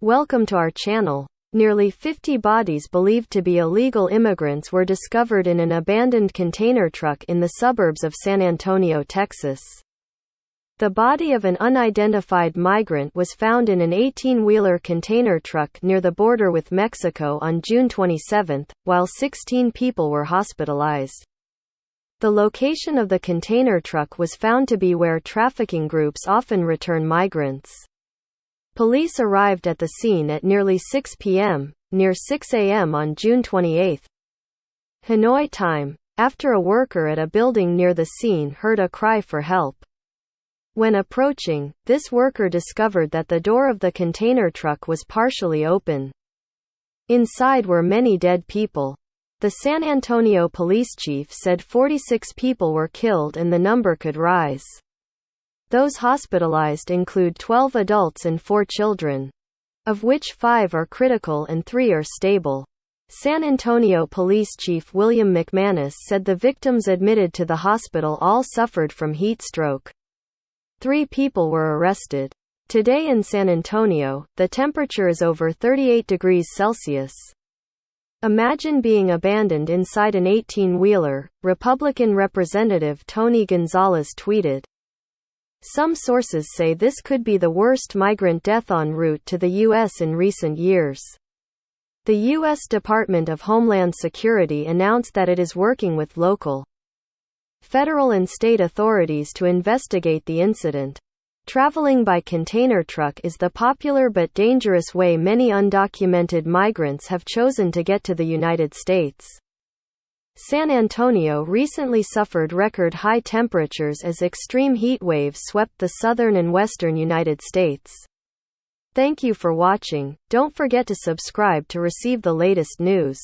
Welcome to our channel. Nearly 50 bodies believed to be illegal immigrants were discovered in an abandoned container truck in the suburbs of San Antonio, Texas. The body of an unidentified migrant was found in an 18-wheeler container truck near the border with Mexico on June 27, while 16 people were hospitalized. The location of the container truck was found to be where trafficking groups often return migrants. Police arrived at the scene at nearly 6 p.m., near 6 a.m. on June 28. Hanoi time, after a worker at a building near the scene heard a cry for help. When approaching, this worker discovered that the door of the container truck was partially open. Inside were many dead people. The San Antonio police chief said 46 people were killed and the number could rise. Those hospitalized include 12 adults and 4 children, of which 5 are critical and 3 are stable. San Antonio Police Chief William McManus said the victims admitted to the hospital all suffered from heat stroke. 3 people were arrested. Today in San Antonio, the temperature is over 38 degrees Celsius. Imagine being abandoned inside an 18-wheeler, Republican Representative Tony Gonzalez tweeted. Some sources say this could be the worst migrant death en route to the U.S. in recent years. The U.S. Department of Homeland Security announced that it is working with local, federal and state authorities to investigate the incident. Traveling by container truck is the popular but dangerous way many undocumented migrants have chosen to get to the United States. San Antonio recently suffered record-high temperatures as extreme heat waves swept the southern and western United States. Thank you for watching. Don't forget to subscribe to receive the latest news.